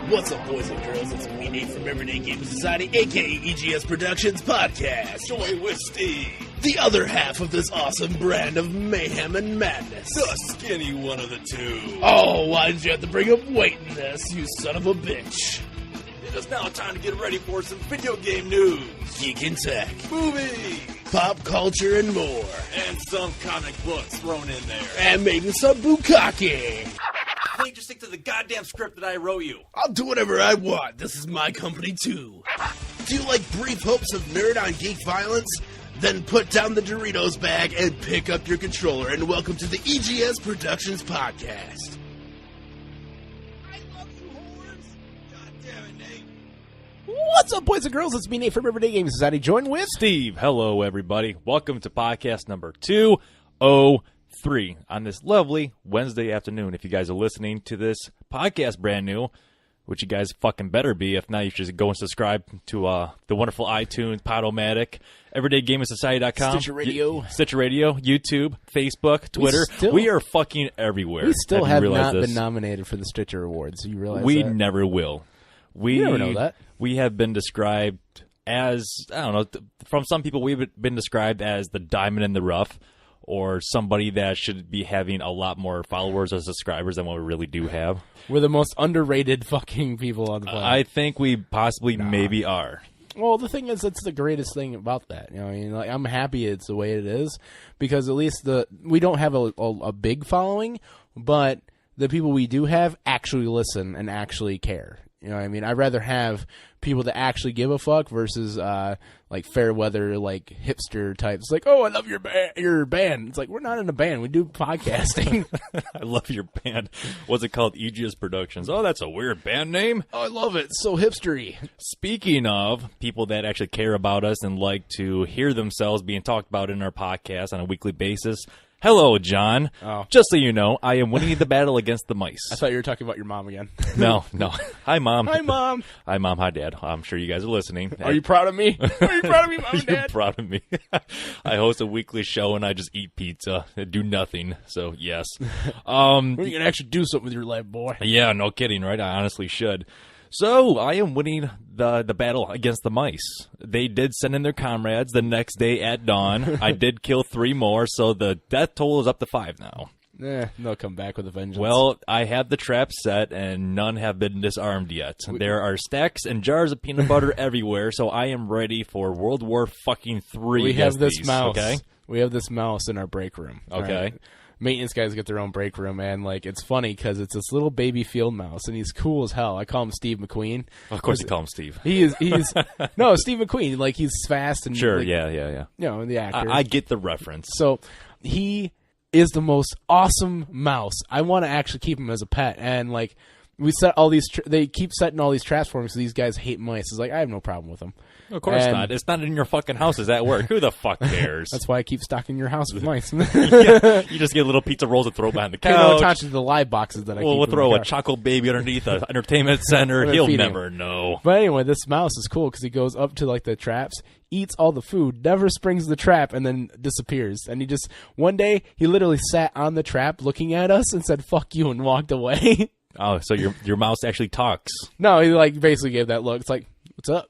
What's up, boys and girls? It's me, Nate from Everyday Gaming Society, aka EGS Productions Podcast. Joy with Steve, The other half of this awesome brand of mayhem and madness. the skinny one of the two. Oh, why did you have to bring up weight in this, you son of a bitch? It is now time to get ready for some video game news, Geek and tech, movies, pop culture, and more. and some comic books thrown in there. And maybe some bukkake. Why don't you just stick to the goddamn script that I wrote you? I'll do whatever I want. This is my company, too. Do you like brief hopes of nerd on geek violence? Then put down the Doritos bag and pick up your controller, and welcome to the EGS Productions Podcast. I love you, whores. God damn it, Nate. What's up, boys and girls? It's me, Nate from Everyday Gaming Society, joined with Steve. Hello, everybody. Welcome to podcast number 203 on this lovely Wednesday afternoon. If you guys are listening to this podcast brand new, which you guys fucking better be. If not, you should go and subscribe to the wonderful iTunes, Podomatic, EverydayGamingSociety.com, Stitcher Radio. Stitcher Radio, YouTube, Facebook, Twitter. We are fucking everywhere. We still have not this? been nominated for the Stitcher Awards. You realize We that? never will. You never know that. We have been described as, I don't know, from some people we've been described as the diamond in the rough, or somebody that should be having a lot more followers or subscribers than what we really do have. We're the most underrated fucking people on the planet. I think we possibly maybe are. Well, the thing is, that's the greatest thing about that. You know, I mean, like, I'm happy it's the way it is because at least we don't have a big following, but the people we do have actually listen and actually care. You know what I mean? I'd rather have people that actually give a fuck versus like fair weather, like hipster types. Like, oh, I love your band. It's like, we're not in a band. We do podcasting. I love your band. What's it called? EGS Productions. Oh, that's a weird band name. Oh, I love it. It's so hipstery. Speaking of people that actually care about us and like to hear themselves being talked about in our podcast on a weekly basis, hello, John. Oh. Just so you know, I am winning the battle against the mice. I thought you were talking about your mom again. No. Hi, Mom. Hi, Mom. Hi, Mom. Hi, Dad. I'm sure you guys are listening. Are you proud of me? Are you proud of me, Mom and You're Dad? proud of me. I host a weekly show and I just eat pizza and do nothing. So, yes. When are you going to actually do something with your life, boy? Yeah, no kidding, right? I honestly should. So, I am winning the battle against the mice. They did send in their comrades the next day at dawn. I did kill 3 more, so the death total is up to 5 now. They'll come back with a vengeance. Well, I have the trap set, and none have been disarmed yet. There are stacks and jars of peanut butter everywhere, so I am ready for World War fucking 3. we have this these, mouse. Okay? We have this mouse in our break room. Okay. Right? Maintenance guys get their own break room, and like it's funny because it's this little baby field mouse, and he's cool as hell. I call him Steve McQueen. Of course, you call him Steve. He's no Steve McQueen. Like he's fast and Sure, like, yeah. You know, the actor. I get the reference. So he is the most awesome mouse. I want to actually keep him as a pet, and like we set all these. They keep setting all these traps for me, so these guys hate mice. It's like I have no problem with them. Of course And- not. It's not in your fucking house. It's at work. Who the fuck cares? That's why I keep stocking your house with mice. Yeah, you just get little pizza rolls to throw behind the Pay no couch. attention to the live boxes that I keep. We'll in throw my a car. chocolate baby underneath an entertainment center. We're He'll feeding never know. But anyway, this mouse is cool because he goes up to like the traps, eats all the food, never springs the trap, and then disappears. And he just one day he literally sat on the trap looking at us and said "fuck you" and walked away. Oh, so your mouse actually talks. No, he like basically gave that look. It's like, what's up?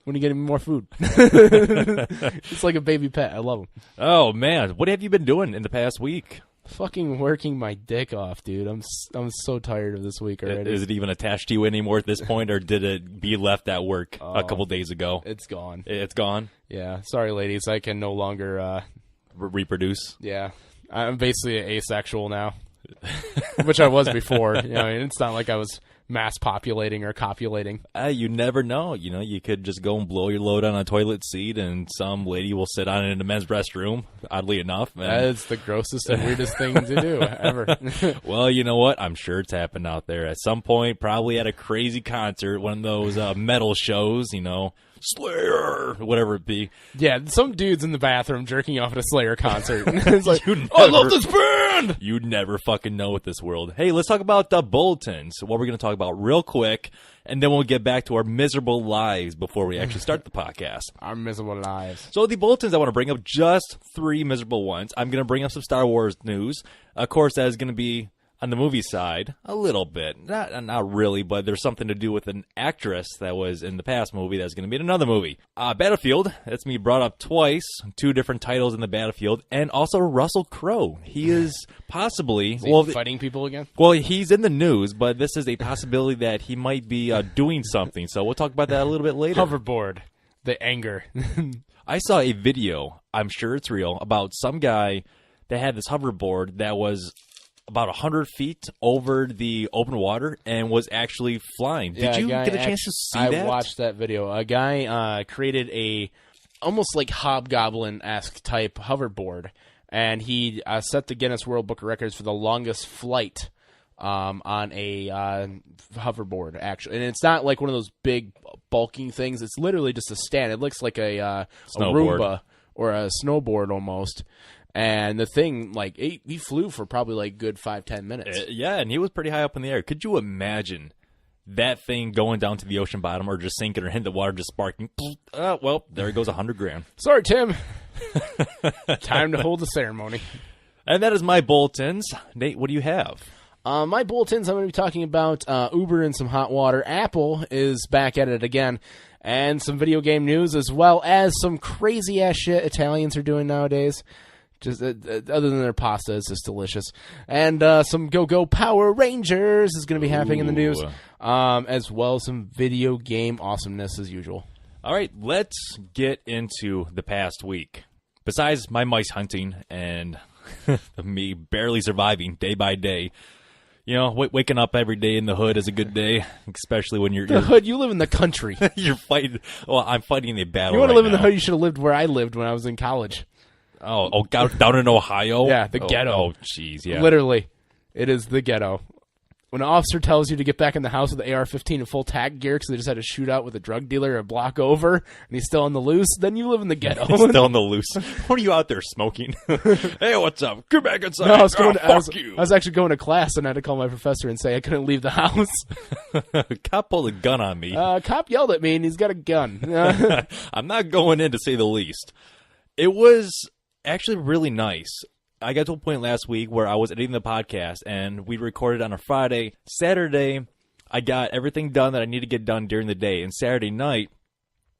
When are you getting me more food? It's like a baby pet. I love him. Oh man, what have you been doing in the past week? Fucking working my dick off, dude. I'm so tired of this week already. Is it even attached to you anymore at this point, or did it be left at work a couple days ago? It's gone. It's gone. Yeah. Sorry, ladies. I can no longer. Reproduce. Yeah. I'm basically asexual now, which I was before. You know, it's not like I was mass populating or copulating. You never know. You know, you could just go and blow your load on a toilet seat, and some lady will sit on it in the men's restroom. Oddly enough, and, That's the grossest and weirdest thing to do ever. well, you know what? I'm sure it's happened out there at some point. Probably at a crazy concert, one of those metal shows. You know, Slayer, whatever it be. Yeah, some dude's in the bathroom jerking off at a Slayer concert. It's like, You I love never- this band! You'd never fucking know with this world. Hey, let's talk about the bulletins. What we're going to talk about real quick, and then we'll get back to our miserable lives before we actually start the podcast. Our miserable lives. So the bulletins, I want to bring up just 3 miserable ones. I'm going to bring up some Star Wars news. Of course, that is going to be on the movie side, a little bit. Not really, but there's something to do with an actress that was in the past movie that's going to be in another movie. Battlefield, that's me brought up twice, 2 different titles in the Battlefield, and also Russell Crowe. He is possibly... Is he fighting people again? Well, he's in the news, but this is a possibility that he might be doing something, so we'll talk about that a little bit later. Hoverboard. The anger. I saw a video, I'm sure it's real, about some guy that had this hoverboard that was about 100 feet over the open water and was actually flying. Did you get a chance to see that? I watched that video. A guy created a almost like hobgoblin-esque type hoverboard, and he set the Guinness World Book of Records for the longest flight on a hoverboard, actually. And it's not like one of those big bulking things. It's literally just a stand. It looks like a Roomba or a snowboard almost. And the thing, like, he flew for probably, like, good 5-10 minutes. Yeah, and he was pretty high up in the air. Could you imagine that thing going down to the ocean bottom or just sinking or hitting the water, just sparking? Well, there goes $100,000. Sorry, Tim. Time to hold the ceremony. And that is my bulletins. Nate, what do you have? My bulletins, I'm going to be talking about Uber and some hot water. Apple is back at it again. And some video game news, as well as some crazy-ass shit Italians are doing nowadays. Just other than their pasta, it's just delicious. And some Go-Go Power Rangers is going to be happening in the news, as well as some video game awesomeness as usual. All right, let's get into the past week. Besides my mice hunting and me barely surviving day by day, you know, waking up every day in the hood is a good day, especially when you're... The hood? You live in the country. You're fighting... Well, I'm fighting a battle. You want to live in now. the hood, you should have lived where I lived when I was in college. Oh, down in Ohio? Yeah, the ghetto. Oh, jeez, yeah. Literally, it is the ghetto. When an officer tells you to get back in the house with the AR-15 and full tac gear because they just had to shoot out with a drug dealer a block over, and he's still on the loose, then you live in the ghetto. He's still on the loose. What are you out there smoking? Hey, what's up? Get back inside. No, I was actually going to class, and I had to call my professor and say I couldn't leave the house. Cop pulled a gun on me. Cop yelled at me, and he's got a gun. I'm not going in, to say the least. It was actually really nice. I got to a point last week where I was editing the podcast, and we recorded on a Friday. Saturday, I got everything done that I need to get done during the day. And Saturday night,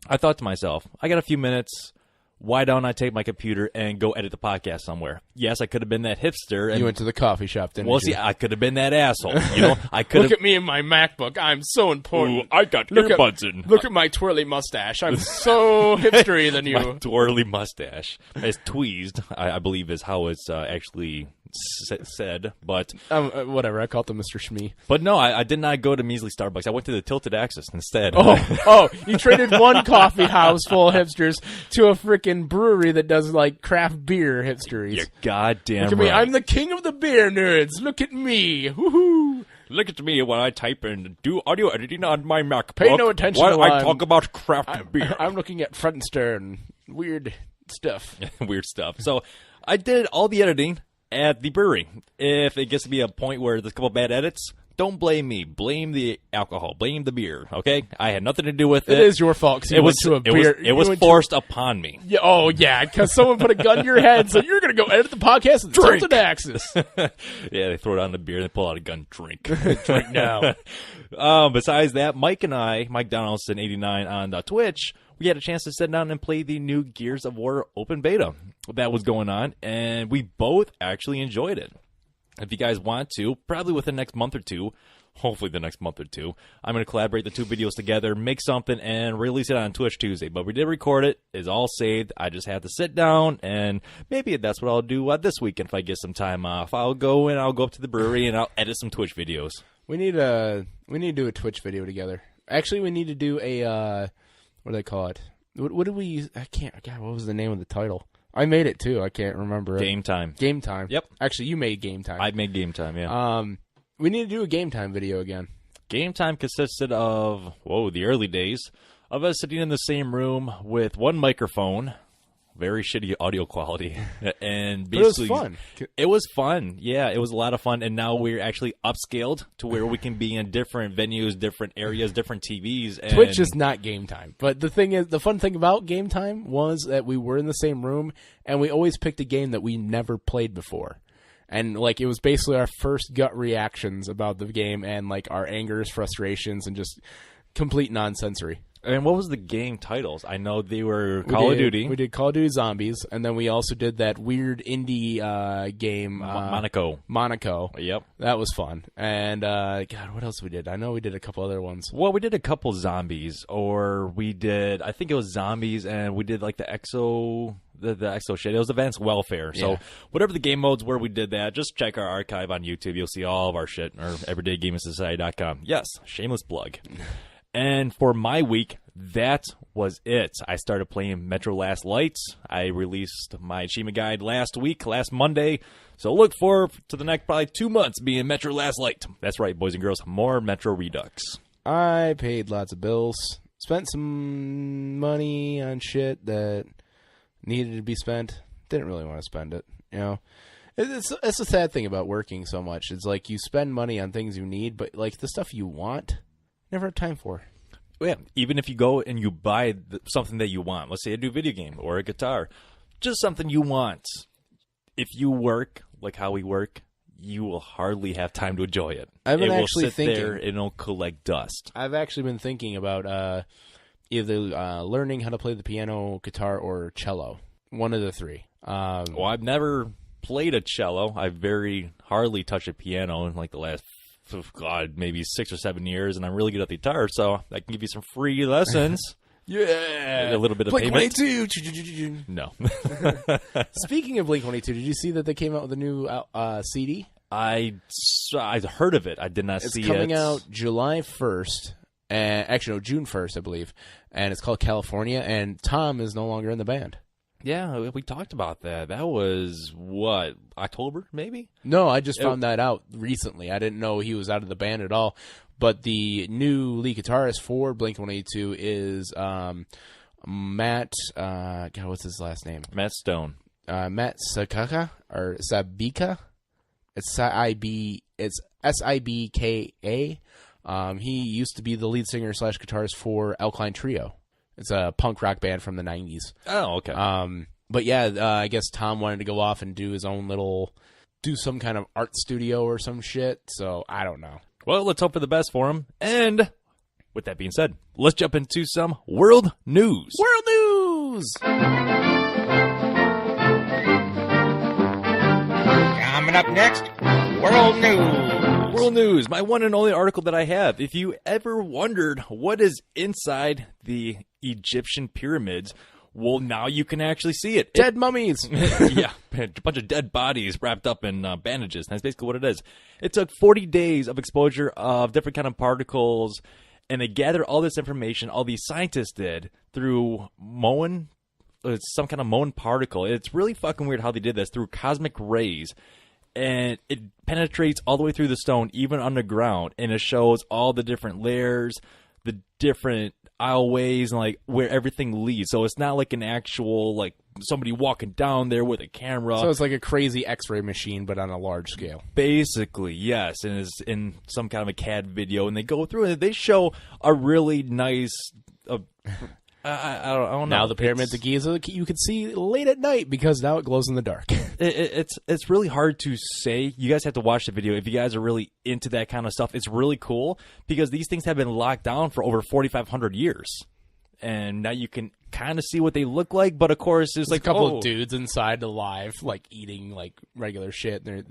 I thought to myself, I got a few minutes. Why don't I take my computer and go edit the podcast somewhere? Yes, I could have been that hipster. And, you went to the coffee shop, didn't you? Well, see, I could have been that asshole. You know, I could. Look at me and my MacBook. I'm so important. Ooh, I got earbuds in. Look at my twirly mustache. I'm so hipstery than you. My twirly mustache. It's tweezed, I believe is how it's actually said, but whatever. I called them Mr. Shmee. But no, I did not go to measly Starbucks. I went to the Tilted Axis instead. Oh, you traded one coffee house full of hipsters to a freaking brewery that does like craft beer hipsteries. You're goddamn Look at right. me. I'm the king of the beer nerds. Look at me. Woohoo! Look at me when I type and do audio editing on my MacBook. Pay no attention while to I talk about craft beer. I'm looking at front and stern. Weird stuff. Weird stuff. So I did all the editing at the brewery. If it gets to be a point where there's a couple bad edits, don't blame me. Blame the alcohol. Blame the beer. Okay, I had nothing to do with it. It is your fault. It was forced upon me. Yeah, oh yeah, because someone put a gun in your head and said you're going to go edit the podcast and Drink. Tilted Axis. Yeah, they throw down the beer and they pull out a gun. Drink. Drink now. Besides that, Mike Donaldson 89 on Twitch, we had a chance to sit down and play the new Gears of War open beta that was going on, and we both actually enjoyed it. If you guys want to, probably within the next month or two, hopefully the next month or two, I'm going to collaborate the two videos together, make something, and release it on Twitch Tuesday. But we did record it. It's all saved. I just have to sit down, and maybe that's what I'll do this weekend if I get some time off. I'll go up to the brewery, and I'll edit some Twitch videos. We need to do a Twitch video together. Actually, we need to do a what do they call it? What did we use? I can't. God, what was the name of the title? I made it too. I can't remember. Game Time. Game Time. Yep. Actually, you made Game Time. I made Game Time. Yeah. We need to do a Game Time video again. Game Time consisted of the early days of us sitting in the same room with one microphone. Very shitty audio quality, and basically, it was fun. It was fun, yeah. It was a lot of fun, and now we're actually upscaled to where we can be in different venues, different areas, different TVs. And Twitch is not Game Time, but the fun thing about Game Time was that we were in the same room, and we always picked a game that we never played before. And like it was basically our first gut reactions about the game and like our angers, frustrations, and just complete nonsensory. And what was the game titles? I know they were Call of Duty. We did Call of Duty Zombies, and then we also did that weird indie game, Monaco. Yep. That was fun. And, God, what else we did? I know we did a couple other ones. Well, we did a couple Zombies, or we did, I think it was Zombies, and we did like the Exo shit. It was Advanced Welfare. So whatever the game modes were, we did that. Just check our archive on YouTube. You'll see all of our shit, or everydaygamersociety.com. Yes, shameless plug. And for my week, that was it. I started playing Metro Last Light. I released my achievement guide last Monday. So look forward to the next probably 2 months being Metro Last Light. That's right, boys and girls. More Metro Redux. I paid lots of bills. Spent some money on shit that needed to be spent. Didn't really want to spend it, you know. It's a sad thing about working so much. It's like you spend money on things you need, but like the stuff you want, never have time for. Yeah, even if you go and you buy something that you want, let's say a new video game or a guitar, just something you want. If you work like how we work, you will hardly have time to enjoy it. I've been it actually will sit thinking, there and it'll collect dust. I've actually been thinking about either learning how to play the piano, guitar, or cello. One of the three. Well, I've never played a cello. I've very hardly touched a piano in like the last maybe 6 or 7 years, and I'm really good at the guitar, so I can give you some free lessons. Yeah, a little bit of payment. Blink-182. No. Speaking of Blink-182, did you see that they came out with a new CD? I heard of it. I did not see it. It's coming out July 1st. Actually, no, June 1st, I believe. And it's called California, and Tom is no longer in the band. Yeah, we talked about that. That was, what, October, maybe? No, I just found that out recently. I didn't know he was out of the band at all. But the new lead guitarist for Blink-182 is Matt, God, what's his last name? Matt Stone. Matt Sabika, or Sabika? It's S-I-B-K-A. He used to be the lead singer / guitarist for Alkaline Trio. It's a punk rock band from the 90s. Oh, okay. But yeah, I guess Tom wanted to go off and do his own do some kind of art studio or some shit. So I don't know. Well, let's hope for the best for him. And with that being said, let's jump into some world news. World news! Coming up next, world news. World news, my one and only article that I have. If you ever wondered what is inside the Egyptian pyramids, well, now you can actually see it. Dead mummies. Yeah, a bunch of dead bodies wrapped up in bandages. That's basically what it is. It took 40 days of exposure of different kind of particles, and they gathered all this information, all these scientists did, through Moen. It's some kind of Moen particle. It's really fucking weird how they did this, through cosmic rays. And it penetrates all the way through the stone, even underground, and it shows all the different layers, the different aisleways, and like where everything leads. So it's not like an actual like somebody walking down there with a camera. So it's like a crazy X-ray machine, but on a large scale. Basically, yes, and it's in some kind of a CAD video, and they go through it. They show a really nice. I don't know. Now the pyramids of Giza you can see late at night because now it glows in the dark. It's really hard to say. You guys have to watch the video if you guys are really into that kind of stuff. It's really cool because these things have been locked down for over 4,500 years, and now you can kind of see what they look like. But of course, there's like a couple of dudes inside alive, like eating like regular shit. They're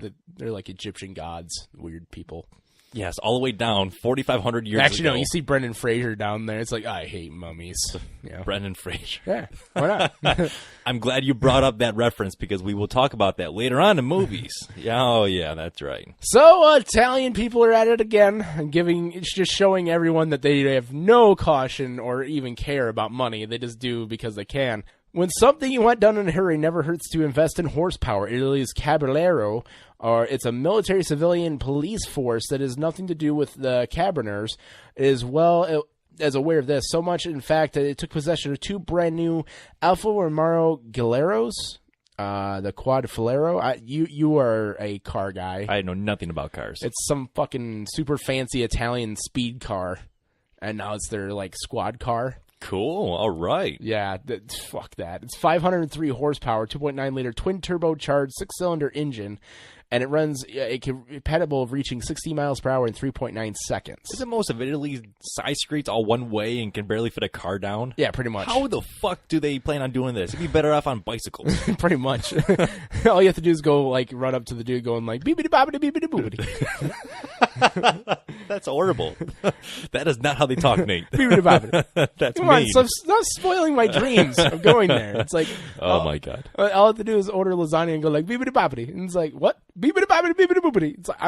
like Egyptian gods, weird people. Yes, all the way down 4,500 years Actually, ago. No, you see Brendan Fraser down there. It's like, I hate mummies. Yeah. Brendan Fraser. Yeah, why not? I'm glad you brought up that reference because we will talk about that later on in movies. Oh, yeah, that's right. So, Italian people are at it again, it's just showing everyone that they have no caution or even care about money. They just do because they can. When something you want done in a hurry never hurts to invest in horsepower. Italy's Caballero, it's a military civilian police force that has nothing to do with the Carabiniers, is well as aware of this. So much, in fact, that it took possession of 2 brand new Alfa Romeo Galeros, the Quad Falero. You are a car guy. I know nothing about cars. It's some fucking super fancy Italian speed car, and now it's their like squad car. Cool. All right. Yeah, fuck that. It's 503 horsepower, 2.9 liter twin turbocharged 6-cylinder engine, and it runs capable of reaching 60 miles per hour in 3.9 seconds. Isn't most of Italy's side streets all one way and can barely fit a car down? Yeah, pretty much. How the fuck do they plan on doing this? It'd be better off on bicycles. Pretty much. All you have to do is go, like, run up to the dude going, like, beepity boppity beepity boopity. That's horrible. That is not how they talk, Nate. Beepity boppity. That's Come mean. on, stop spoiling my dreams of going there. It's like, Oh my god. all I have to do is order lasagna and go like beepity boppity, and it's like, what? Beepity boppity beepity boopity. It's like,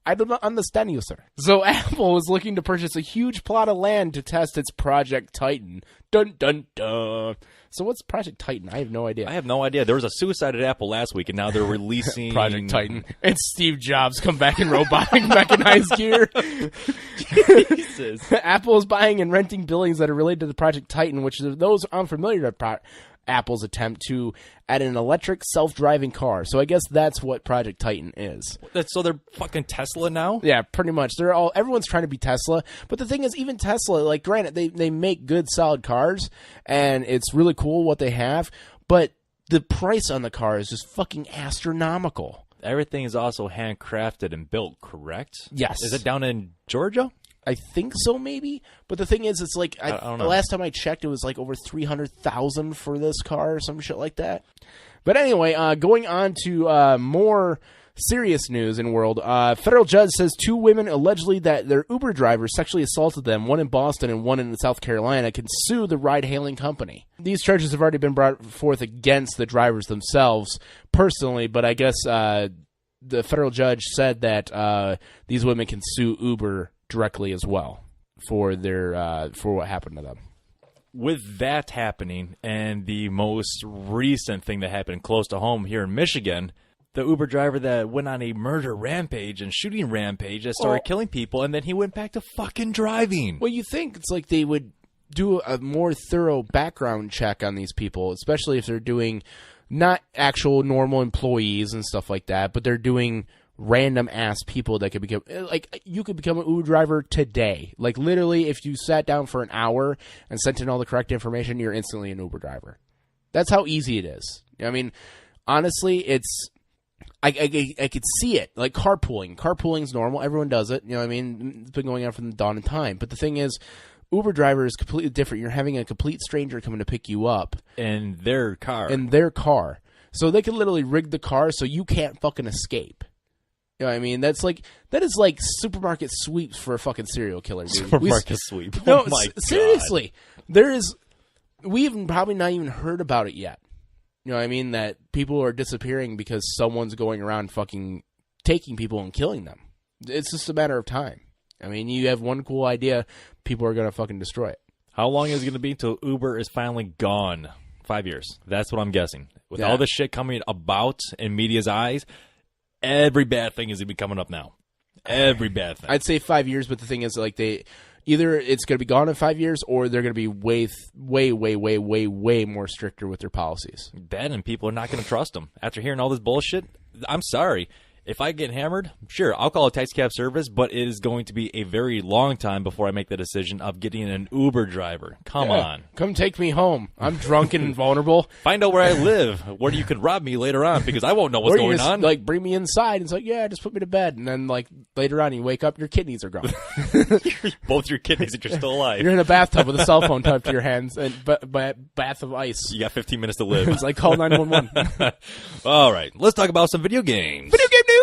I do not understand you, sir. So Apple is looking to purchase a huge plot of land to test its Project Titan. Dun dun dun. So what's Project Titan? I have no idea. I have no idea. There was a suicide at Apple last week, and now they're releasing Project Titan. It's Steve Jobs come back in robotic mechanized gear. Jesus. Apple is buying and renting buildings that are related to the Project Titan, which are those unfamiliar to Apple's attempt to add an electric self-driving car. So I guess that's what Project Titan is. So they're fucking Tesla now? Yeah, pretty much. Everyone's trying to be Tesla. But the thing is, even Tesla, like, granted, they make good, solid cars, and it's really cool what they have, but the price on the car is just fucking astronomical. Everything is also handcrafted and built, correct? Yes. Is it down in Georgia? I think so, maybe. But the thing is, it's like, I don't know. The last time I checked, it was like over $300,000 for this car or some shit like that. But anyway, going on to more serious news in world. Federal judge says 2 women allegedly that their Uber driver sexually assaulted them, one in Boston and one in South Carolina, can sue the ride-hailing company. These charges have already been brought forth against the drivers themselves personally, but I guess the federal judge said that these women can sue Uber directly as well for what happened to them. With that happening, and the most recent thing that happened close to home here in Michigan, the Uber driver that went on a murder rampage and shooting rampage that started killing people, and then he went back to fucking driving. Well, you think it's like they would do a more thorough background check on these people, especially if they're doing not actual normal employees and stuff like that, but they're doing random ass people that could become, like, you could become an Uber driver today. Like, literally, if you sat down for an hour and sent in all the correct information, you're instantly an Uber driver. That's how easy it is. I mean, honestly, I could see it. Like carpooling. Carpooling's normal. Everyone does it. You know what I mean? It's been going on from the dawn of time. But the thing is, Uber driver is completely different. You're having a complete stranger coming to pick you up. In their car. So they can literally rig the car so you can't fucking escape. You know what I mean? That is like supermarket sweeps for a fucking serial killer, dude. Supermarket sweep. No, Oh my God. seriously. We've probably not even heard about it yet. You know what I mean? That people are disappearing because someone's going around fucking taking people and killing them. It's just a matter of time. I mean, you have one cool idea, people are going to fucking destroy it. How long is it going to be until Uber is finally gone? 5 years. That's what I'm guessing. With all this shit coming about in media's eyes, every bad thing is going to be coming up now. Every bad thing. I'd say 5 years, but the thing is, like, either it's going to be gone in 5 years, or they're going to be way more stricter with their policies. That, and people are not going to trust them. After hearing all this bullshit, I'm sorry. If I get hammered, sure, I'll call a taxi cab service, but it is going to be a very long time before I make the decision of getting an Uber driver. Come on. Come take me home. I'm drunk and vulnerable. Find out where I live, where you could rob me later on, because I won't know what's or you going just, on. Like, bring me inside. And it's like, yeah, just put me to bed. And then, like, later on, you wake up, your kidneys are gone. Both your kidneys if you're still alive. You're in a bathtub with a cell phone tucked to your hands and bath of ice. You got 15 minutes to live. It's like, call 911. All right, let's talk about some video games. Video game news!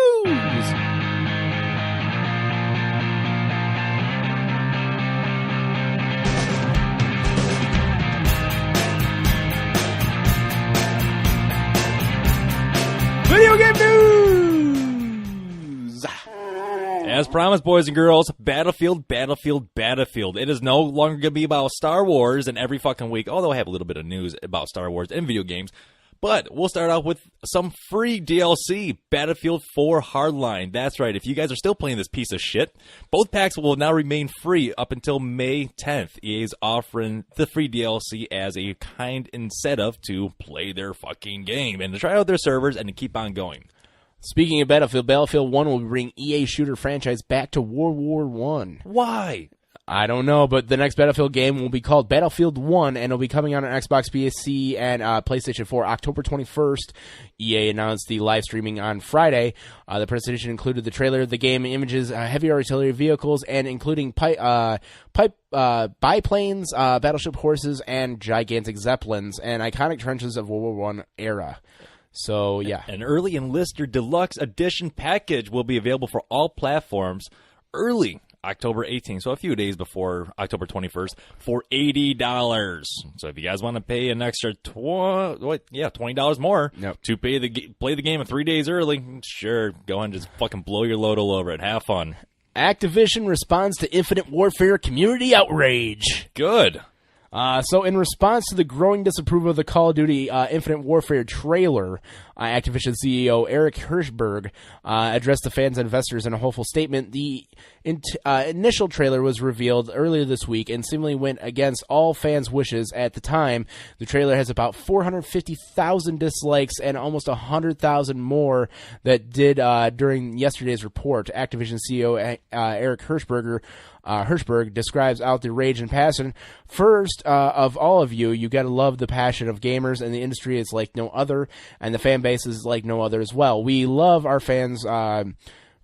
Video game news! As promised, boys and girls, Battlefield. It is no longer going to be about Star Wars and every fucking week, although I have a little bit of news about Star Wars and video games. But we'll start out with some free DLC, Battlefield 4 Hardline. That's right, if you guys are still playing this piece of shit, both packs will now remain free up until May 10th. EA is offering the free DLC as a kind incentive to play their fucking game and to try out their servers and to keep on going. Speaking of Battlefield 1 will bring EA shooter franchise back to World War I. Why? I don't know, but the next Battlefield game will be called Battlefield 1, and it'll be coming out on Xbox, PC, and PlayStation 4 October 21st. EA announced the live streaming on Friday. The presentation included the trailer of the game, images, heavy artillery vehicles, and including biplanes, battleship horses, and gigantic zeppelins, and iconic trenches of World War I era. So, yeah. An early enlister deluxe edition package will be available for all platforms early October 18th, so a few days before October 21st, for $80. So if you guys want to pay an extra $20 more to play the game 3 days early, sure, go ahead and just fucking blow your load all over it. Have fun. Activision responds to Infinite Warfare community outrage. Good. So in response to the growing disapproval of the Call of Duty Infinite Warfare trailer, Activision CEO Eric Hirschberg addressed the fans and investors in a hopeful statement. The initial trailer was revealed earlier this week and seemingly went against all fans' wishes at the time. The trailer has about 450,000 dislikes and almost 100,000 more that did during yesterday's report. Activision CEO Eric Hirschberg describes out the rage and passion. First, of all of you gotta love the passion of gamers, and the industry is like no other, and the fan base is like no other as well. We love our fans.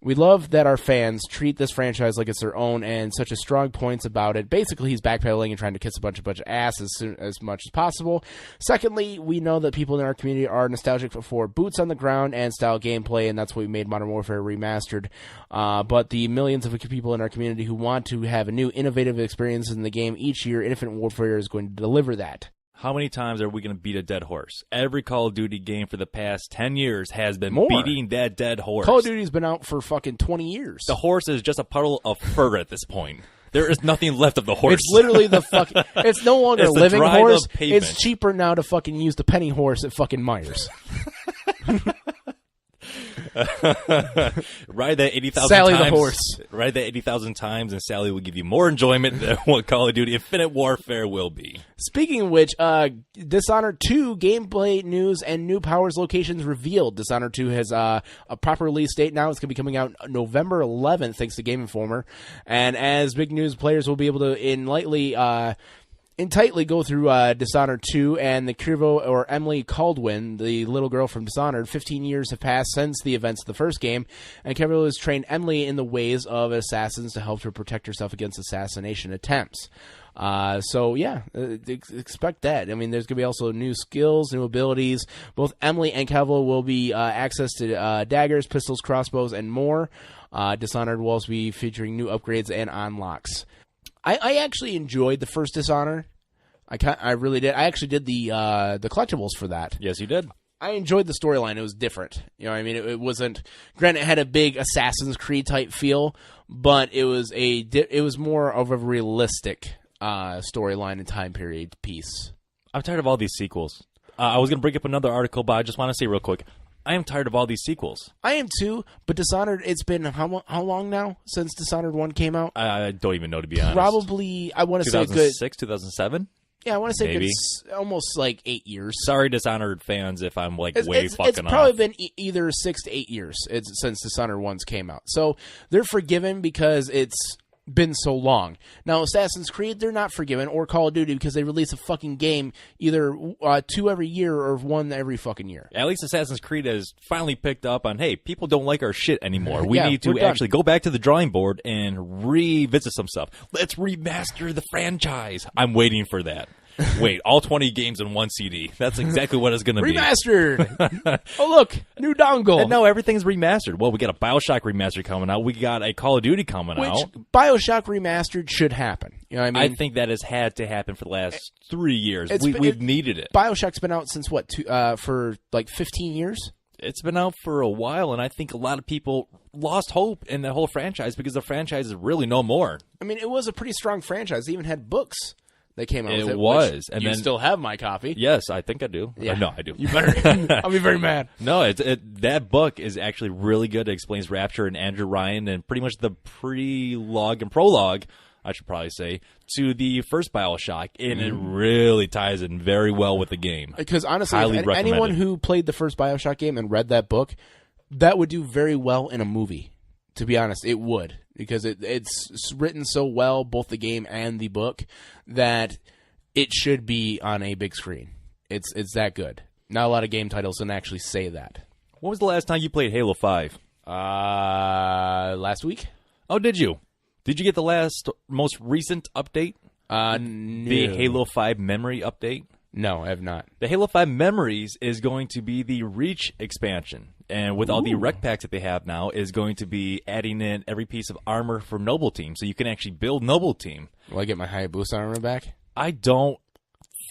We love that our fans treat this franchise like it's their own, and such a strong points about it. Basically, he's backpedaling and trying to kiss a bunch of ass as much as possible. Secondly, we know that people in our community are nostalgic for boots on the ground and style gameplay, and that's why we made Modern Warfare Remastered. But the millions of people in our community who want to have a new, innovative experience in the game each year, Infinite Warfare is going to deliver that. How many times are we going to beat a dead horse? Every Call of Duty game for the past 10 years has been beating that dead horse. Call of Duty's been out for fucking 20 years. The horse is just a puddle of fur at this point. There is nothing left of the horse. It's literally the fucking... It's no longer a living horse. Pavement. It's cheaper now to fucking use the penny horse at fucking Myers. Ride that 80,000 Sally times. the horse. Ride that 80,000 times, and Sally will give you more enjoyment than what Call of Duty Infinite Warfare will be. Speaking of which, Dishonored 2 gameplay news and new powers locations revealed. Dishonored 2 has a proper release date now. It's going to be coming out November 11th, thanks to Game Informer. And as big news, players will be able to tightly go through Dishonored 2, and the Kirvo, or Emily Caldwin, the little girl from Dishonored. 15 years have passed since the events of the first game, and Kirvo has trained Emily in the ways of assassins to help her protect herself against assassination attempts. So yeah, expect that. I mean, there's going to be also new skills, new abilities. Both Emily and Calvo will be access to daggers, pistols, crossbows, and more. Dishonored will also be featuring new upgrades and unlocks. I actually enjoyed the first Dishonored. I really did. I actually did the collectibles for that. Yes, you did. I enjoyed the storyline. It was different. You know what I mean? It wasn't... Granted, it had a big Assassin's Creed type feel, but it was more of a realistic storyline and time period piece. I'm tired of all these sequels. I was going to bring up another article, but I just want to say real quick, I am tired of all these sequels. I am too, but Dishonored, it's been how long now since Dishonored 1 came out? I don't even know, to be honest. Probably, I want to say good... 2006, 2007? Yeah, I want to say maybe. Almost like 8 years. Sorry, Dishonored fans, if I'm fucking off. It's probably been either 6 to 8 years since Dishonored 1's came out. So they're forgiven because it's been so long. Now, Assassin's Creed, they're not forgiven, or Call of Duty, because they release a fucking game either 2 every year or 1 every fucking year. At least Assassin's Creed has finally picked up on, hey, people don't like our shit anymore. We Yeah, need to we're done. actually go back to the drawing board and revisit some stuff. Let's remaster the franchise. I'm waiting for that. Wait, all 20 games in one CD. That's exactly what it's going to be. Remastered! Oh, look, new dongle. And no, everything's remastered. Well, we got a BioShock remaster coming out. We got a Call of Duty coming out. Which BioShock Remastered should happen. You know what I mean? I think that has had to happen for the last 3 years. It's We've needed it. BioShock's been out since, for like 15 years? It's been out for a while, and I think a lot of people lost hope in the whole franchise because the franchise is really no more. I mean, it was a pretty strong franchise. It even had books that came out with it. It was. And you still have my copy. Yes, I think I do. Yeah. No, I do. You better. I'll be very mad. No, that book is actually really good. It explains Rapture and Andrew Ryan and pretty much the prologue, I should probably say, to the first BioShock, and it really ties in very well with the game. Because honestly, Highly if recommended. anyone who played the first BioShock game and read that book, that would do very well in a movie. To be honest, it would. because it's written so well, both the game and the book, that it should be on a big screen. It's that good. Not a lot of game titles can actually say that. When was the last time you played Halo 5? Last week. Oh, did you? Did you get the most recent update? No. The Halo 5 memory update? No, I have not. The Halo 5 Memories is going to be the Reach expansion. And with all the rec packs that they have now, is going to be adding in every piece of armor for Noble Team. So you can actually build Noble Team. Will I get my Hayabusa armor back? I don't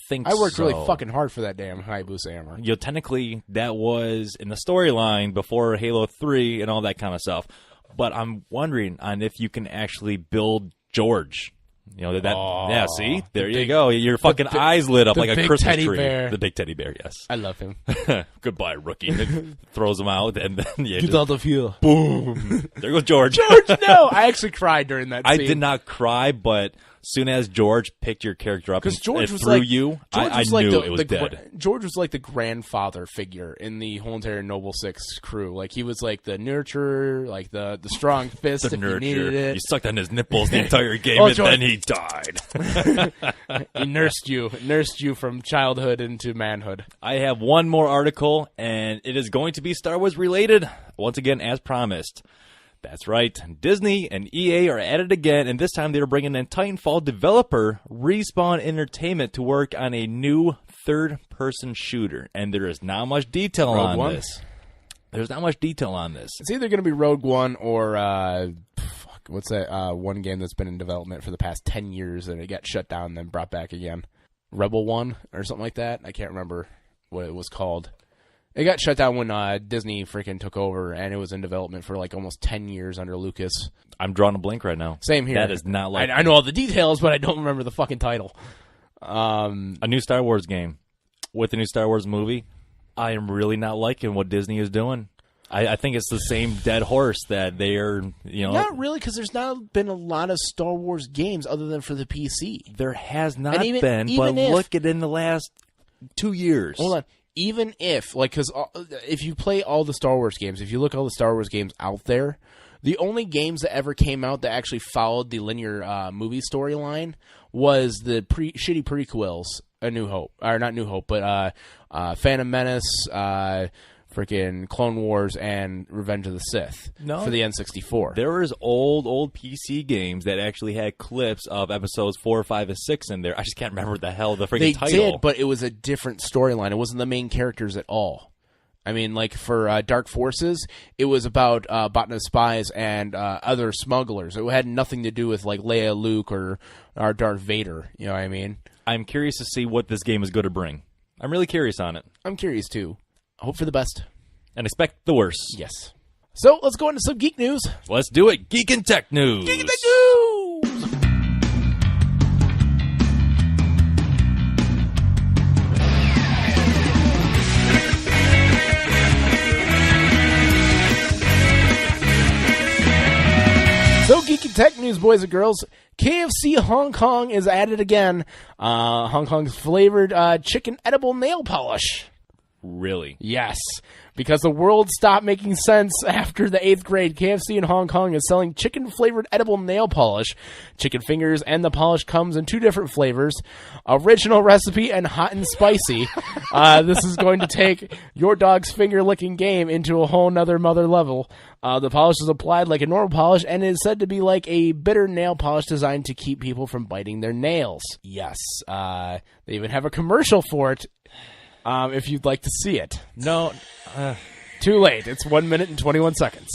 think so. I worked really fucking hard for that damn Hayabusa armor. You know, technically, that was in the storyline before Halo 3 and all that kind of stuff. But I'm wondering on if you can actually build George. You know, yeah, see? There you go. Your fucking eyes lit up like a Christmas teddy tree. Bear. The big teddy bear, yes. I love him. Goodbye, rookie. And throws him out, and then Get out of here. boom. There goes George. George, no! I actually cried during that scene. I did not cry, but soon as George picked your character up and George was threw like, you, George I was like knew it was dead. George was like the grandfather figure in the whole entire Noble Six crew. Like, he was like the nurturer, like the strong fist The if you needed nurture. it. You sucked on his nipples the entire game, Oh, and George. then he died. He nursed you from childhood into manhood. I have one more article, and it is going to be Star Wars related, once again, as promised. That's right. Disney and EA are at it again, and this time they're bringing in Titanfall developer Respawn Entertainment to work on a new third-person shooter, and there is not much detail on One? this. There's not much detail on this. It's either going to be Rogue One or what's that one game that's been in development for the past 10 years and it got shut down and then brought back again? Rebel One or something like that? I can't remember what it was called. It got shut down when Disney freaking took over, and it was in development for like almost 10 years under Lucas. I'm drawing a blank right now. Same here. That is not like I know all the details, but I don't remember the fucking title. a new Star Wars game with a new Star Wars movie. I am really not liking what Disney is doing. I think it's the same dead horse that they are, you know. Not really, because there's not been a lot of Star Wars games other than for the PC. There has not And even been, but if- look at in the last 2 years. Hold on. Even if, like, because if you play all the Star Wars games, if you look at all the Star Wars games out there, the only games that ever came out that actually followed the linear movie storyline was the shitty prequels, A New Hope. Or not New Hope, but Phantom Menace, freaking Clone Wars, and Revenge of the Sith for the N64. There was old PC games that actually had clips of episodes 4, 5, and 6 in there. I just can't remember the hell the freaking title. They did, but it was a different storyline. It wasn't the main characters at all. I mean, like for Dark Forces, it was about Botna spies and other smugglers. It had nothing to do with like Leia, Luke, or Darth Vader. You know what I mean? I'm curious to see what this game is going to bring. I'm really curious on it. I'm curious too. Hope for the best. And expect the worst. Yes. So let's go into some geek news. Let's do it. Geek and Tech News. Geek and Tech News. So, Geek and Tech News, boys and girls. KFC Hong Kong is at it again. Hong Kong's flavored chicken edible nail polish. Really? Yes, because the world stopped making sense after the 8th grade. KFC in Hong Kong is selling chicken-flavored edible nail polish. Chicken fingers, and the polish comes in 2 different flavors, original recipe and hot and spicy. This is going to take your dog's finger-licking game into a whole nother mother level. The polish is applied like a normal polish and is said to be like a bitter nail polish designed to keep people from biting their nails. Yes, they even have a commercial for it. If you'd like to see it. No. Too late. It's 1 minute and 21 seconds.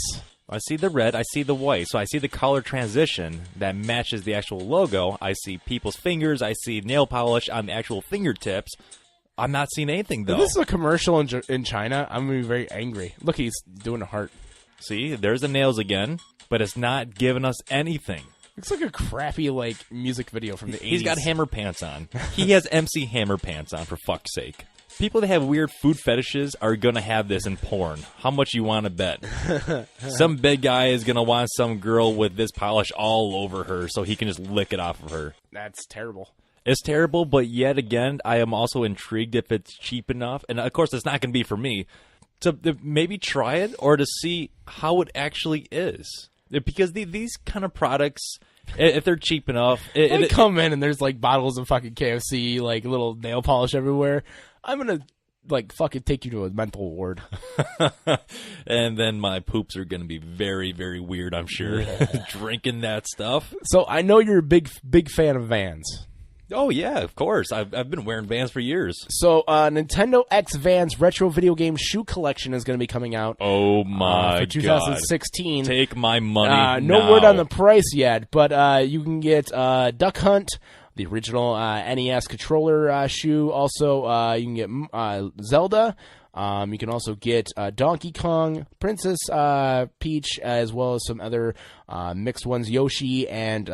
I see the red. I see the white. So I see the color transition that matches the actual logo. I see people's fingers. I see nail polish on the actual fingertips. I'm not seeing anything, though. If this is a commercial in China, I'm going to be very angry. Look, he's doing a heart. See, there's the nails again, but it's not giving us anything. Looks like a crappy, like, music video from the 80s. He's got Hammer pants on. He has MC Hammer pants on, for fuck's sake. People that have weird food fetishes are going to have this in porn. How much you want to bet? Some big guy is going to want some girl with this polish all over her so he can just lick it off of her. That's terrible. It's terrible, but yet again, I am also intrigued if it's cheap enough. And, of course, it's not going to be for me. To maybe try it or to see how it actually is. Because these kind of products, if they're cheap enough, They come in and there's like bottles of fucking KFC, like little nail polish everywhere. I'm gonna like fucking take you to a mental ward. and then my poops are going to be very, very weird, I'm sure, drinking that stuff. So I know you're a big fan of Vans. Oh, yeah, of course. I've been wearing Vans for years. So Nintendo X Vans retro video game shoe collection is going to be coming out. Oh, my for 2016. God. Take my money No now. word on the price yet, but you can get Duck Hunt, the original NES controller shoe. Also, you can get Zelda. You can also get Donkey Kong, Princess Peach, as well as some other mixed ones, Yoshi, and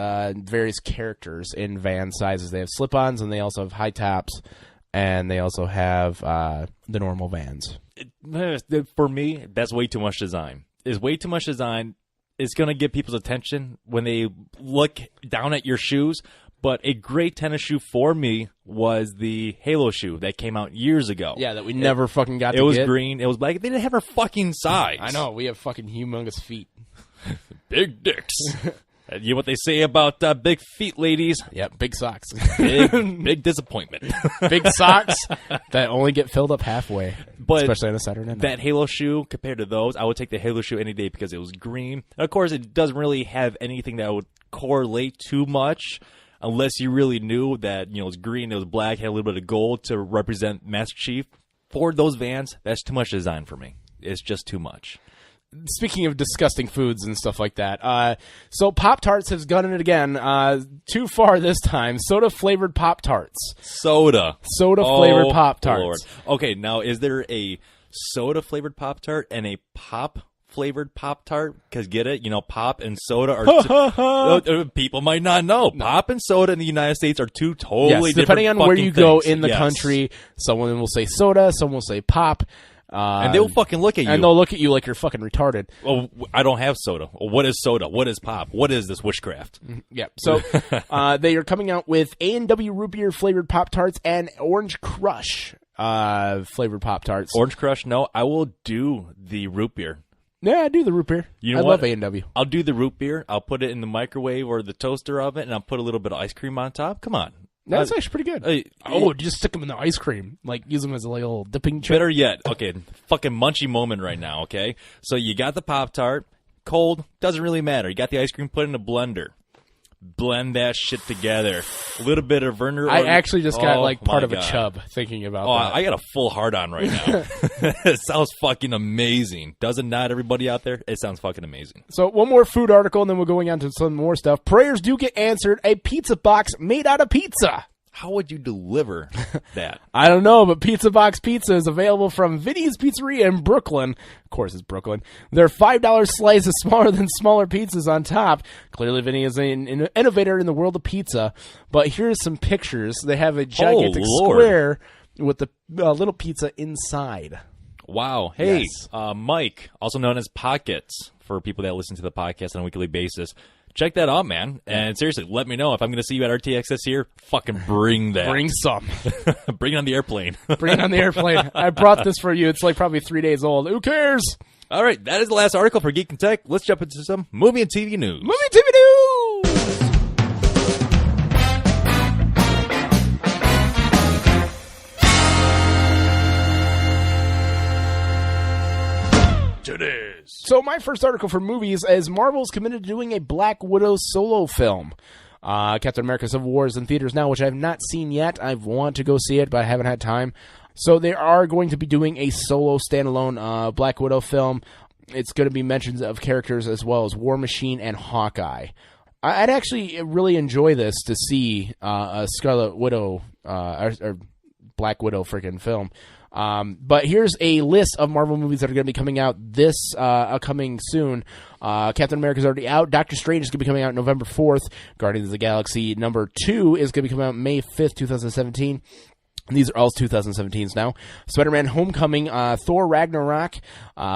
various characters in Van sizes. They have slip-ons, and they also have high tops, and they also have the normal Vans. For me, that's way too much design. It's way too much design. It's going to get people's attention when they look down at your shoes. But a great tennis shoe for me was the Halo shoe that came out years ago. Yeah, that we never fucking got to get. It was get. green. It was black. They didn't have our fucking size. I know. We have fucking humongous feet. Big dicks. You know what they say about big feet, ladies? Yep, big socks. Big disappointment. Big socks that only get filled up halfway, but especially on a Saturday night. That Halo shoe, compared to those, I would take the Halo shoe any day because it was green. And of course, it doesn't really have anything that would correlate too much. Unless you really knew that, it was green, it was black, had a little bit of gold to represent Master Chief. For those Vans, that's too much design for me. It's just too much. Speaking of disgusting foods and stuff like that, so Pop-Tarts has done it again, too far this time. Soda-flavored Pop-Tarts. Soda-flavored Pop-Tarts. Lord. Okay, now is there a soda-flavored Pop-Tart and a pop-flavored Pop-Tart? Because get it? Pop and soda are people might not know. No. Pop and soda in the United States are two totally different depending on where you go in the yes. country, someone will say soda, someone will say pop. And they'll fucking look at you. And they'll look at you like you're fucking retarded. Oh, I don't have soda. What is soda? What is pop? What is this witchcraft? Yeah. So they are coming out with A&W root beer flavored Pop-Tarts and Orange Crush flavored Pop-Tarts. Orange Crush? No, I will do the root beer. Yeah, I do the root beer. You know I what? love A&W. I'll do the root beer. I'll put it in the microwave or the toaster oven, and I'll put a little bit of ice cream on top. Come on. That's actually pretty good. Just stick them in the ice cream. Like, use them as a little dipping chip. Better yet. Okay, fucking munchy moment right now, okay? So you got the Pop-Tart. Cold. Doesn't really matter. You got the ice cream, put it in a blender. Blend that shit together. A little bit of Werner. I actually just got, part of God. a chub thinking about that. I got a full heart-on right now. It sounds fucking amazing. Does it not, everybody out there? It sounds fucking amazing. So one more food article, and then we're going on to some more stuff. Prayers do get answered. A pizza box made out of pizza. How would you deliver that? I don't know, but Pizza Box Pizza is available from Vinny's Pizzeria in Brooklyn. Of course, it's Brooklyn. They're $5 slices smaller than smaller pizzas on top. Clearly, Vinny is an innovator in the world of pizza. But here's some pictures. They have a gigantic square with the little pizza inside. Wow. Hey, yes. Mike, also known as Pockets, for people that listen to the podcast on a weekly basis. Check that out, man. And seriously, let me know if I'm going to see you at RTX this year. Fucking bring that. Bring some. Bring it on the airplane. Bring it on the airplane. I brought this for you. It's like probably 3 days old. Who cares? All right, that is the last article for Geek and Tech. Let's jump into some movie and TV news. Movie and TV news! So my first article for movies is Marvel's committed to doing a Black Widow solo film. Captain America Civil War is in theaters now, which I have not seen yet. I want to go see it, but I haven't had time. So they are going to be doing a solo standalone Black Widow film. It's going to be mentions of characters as well as War Machine and Hawkeye. I'd actually really enjoy this to see a Scarlet Widow or Black Widow freaking film. But here's a list of Marvel movies that are going to be coming out this coming soon. Captain America's already out. Doctor Strange is going to be coming out November 4th. Guardians of the Galaxy number 2 is going to be coming out May 5th, 2017. And these are all 2017s now. Spider-Man Homecoming, Thor Ragnarok,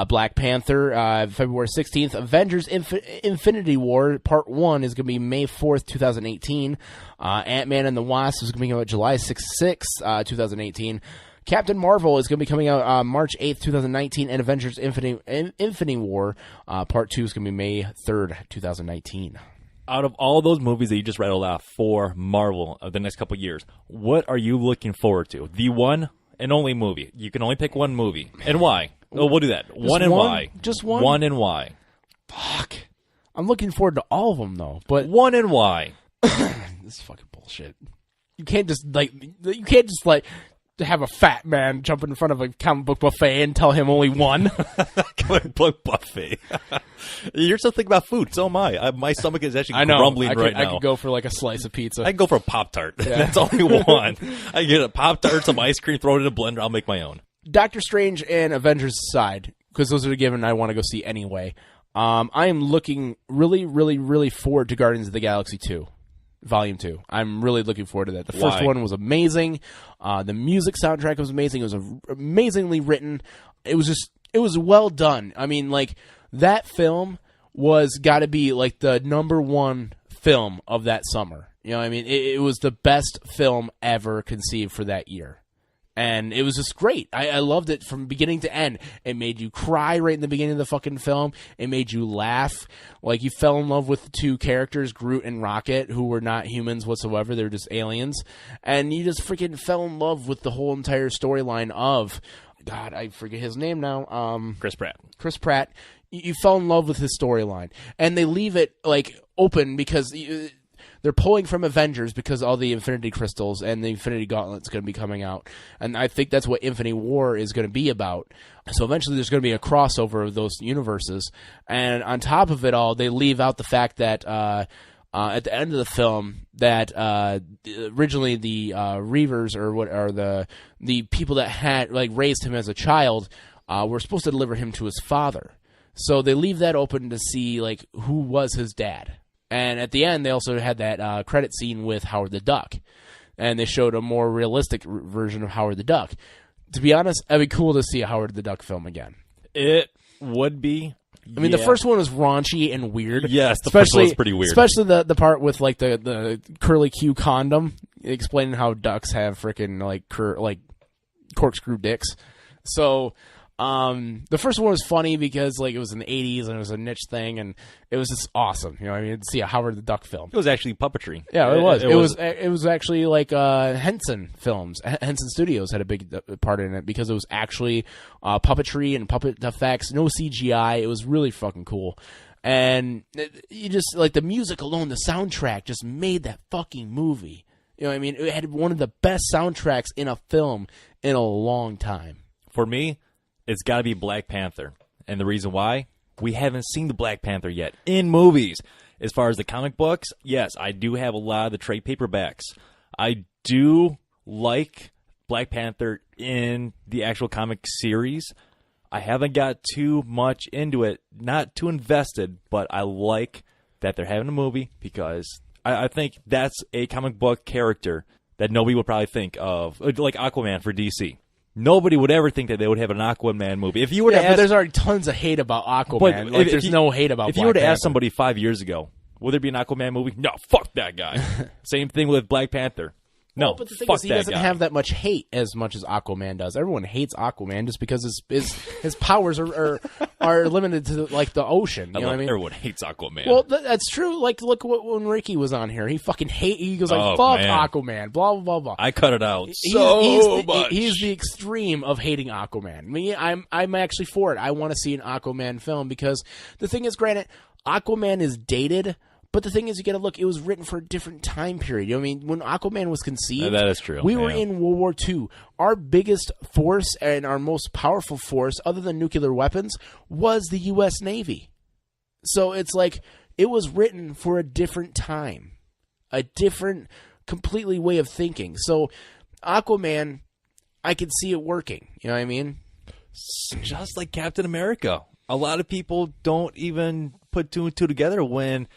Black Panther, February 16th. Avengers Infinity War Part 1 is going to be May 4th, 2018. Ant-Man and the Wasp is going to be coming out July 6th, 2018. Captain Marvel is going to be coming out March 8th, 2019, and Avengers Infinity War Part 2 is going to be May 3rd, 2019. Out of all those movies that you just rattled off for Marvel of the next couple of years, what are you looking forward to? The one and only movie. You can only pick one movie. And why? Oh, we'll do that. One and why. Just one? One and why. Fuck. I'm looking forward to all of them, though. But one and why. This is fucking bullshit. You can't just have a fat man jump in front of a comic book buffet and tell him only one. Comic book buffet. You're still thinking about food. So am I. My stomach is actually grumbling right now. I could go for like a slice of pizza. I can go for a Pop-Tart. Yeah. That's all I want. I get a Pop-Tart, some ice cream, throw it in a blender. I'll make my own. Doctor Strange and Avengers aside, because those are the given I want to go see anyway, I am looking really, really, really forward to Guardians of the Galaxy 2. Volume 2. I'm really looking forward to that. The first one was amazing. The music soundtrack was amazing. It was amazingly written. It was well done. I mean, like, that film was got to be like the number one film of that summer. You know what I mean? It was the best film ever conceived for that year. And it was just great. I loved it from beginning to end. It made you cry right in the beginning of the fucking film. It made you laugh. Like, you fell in love with the two characters, Groot and Rocket, who were not humans whatsoever. They were just aliens. And you just freaking fell in love with the whole entire storyline of... God, I forget his name now. Chris Pratt. Chris Pratt. You fell in love with his storyline. And they leave it, like, open because... They're pulling from Avengers because all the Infinity Crystals and the Infinity Gauntlet's going to be coming out. And I think that's what Infinity War is going to be about. So eventually there's going to be a crossover of those universes. And on top of it all, they leave out the fact that at the end of the film that originally the Reavers or what are the people that had like raised him as a child were supposed to deliver him to his father. So they leave that open to see like who was his dad. And at the end, they also had that credit scene with Howard the Duck. And they showed a more realistic version of Howard the Duck. To be honest, it'd be cool to see a Howard the Duck film again. It would be. I mean, the first one was raunchy and weird. Yes, the first one was pretty weird. Especially the part with, like, the curly Q condom, explaining how ducks have freaking, like corkscrew dicks. So... the first one was funny because like it was in the 80s and it was a niche thing and it was just awesome. You know what I mean? To see a Howard the Duck film. It was actually puppetry. Yeah, it was. It was actually like Henson Films. Henson Studios had a big part in it because it was actually puppetry and puppet effects, no CGI. It was really fucking cool. And you just like the music alone, the soundtrack just made that fucking movie. You know what I mean? It had one of the best soundtracks in a film in a long time. For me, it's got to be Black Panther. And the reason why? We haven't seen the Black Panther yet in movies. As far as the comic books, yes, I do have a lot of the trade paperbacks. I do like Black Panther in the actual comic series. I haven't got too much into it, not too invested, but I like that they're having a movie because I think that's a comic book character that nobody would probably think of, like Aquaman for DC. Nobody would ever think that they would have an Aquaman movie. If you were to ask, but there's already tons of hate about Aquaman. Like, there's no hate about Black Panther. If you were to ask somebody 5 years ago, will there be an Aquaman movie? No, fuck that guy. Same thing with Black Panther. No, but the thing fuck is, he that doesn't guy. have that much hate as much as Aquaman does. Everyone hates Aquaman just because his powers are limited to like the ocean. You know what I mean? Everyone hates Aquaman. Well, that's true. Like, look when Ricky was on here. He fucking he goes like, "Fuck man. Aquaman." Blah blah blah blah. I cut it out much. He's the extreme of hating Aquaman. I mean, I'm actually for it. I want to see an Aquaman film because the thing is, granted, Aquaman is dated. But the thing is, you got to look, it was written for a different time period. You know what I mean? When Aquaman was conceived, that is true. We were in World War II. Our biggest force and our most powerful force, other than nuclear weapons, was the U.S. Navy. So it's like, it was written for a different time. A different, completely way of thinking. So Aquaman, I could see it working. You know what I mean? Just like Captain America. A lot of people don't even put two and two together when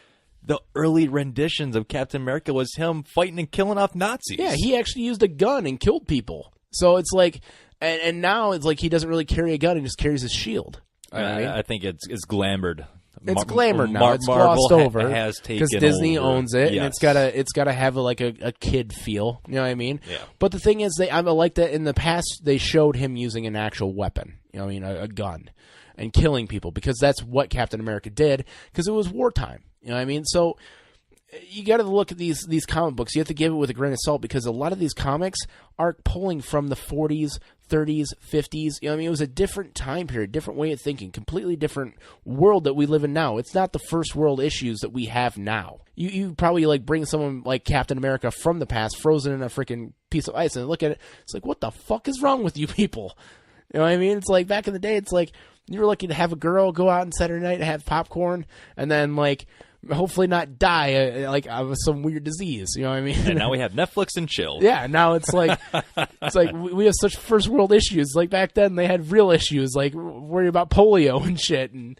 the early renditions of Captain America was him fighting and killing off Nazis. Yeah, he actually used a gun and killed people. So it's like, and now it's like he doesn't really carry a gun; he just carries his shield. I think it's glamoured. It's glamour now. It's glossed over has taken because Disney over. owns it, Yes. and it's gotta have a kid feel. You know what I mean? Yeah. But the thing is, I like that in the past they showed him using an actual weapon. You know what I mean? A gun and killing people because that's what Captain America did because it was wartime. You know what I mean? So you got to look at these comic books. You have to give it with a grain of salt because a lot of these comics are pulling from the 40s, 30s, 50s. You know what I mean? It was a different time period, different way of thinking, completely different world that we live in now. It's not the first world issues that we have now. You probably like bring someone like Captain America from the past, frozen in a freaking piece of ice, and look at it. It's like, what the fuck is wrong with you people? You know what I mean? It's like back in the day, it's like you were lucky to have a girl go out on Saturday night and have popcorn, and then like hopefully not die of some weird disease. You know what I mean? And now we have Netflix and chill. Yeah, now it's like we have such first world issues. Like back then, they had real issues, like worry about polio and shit. And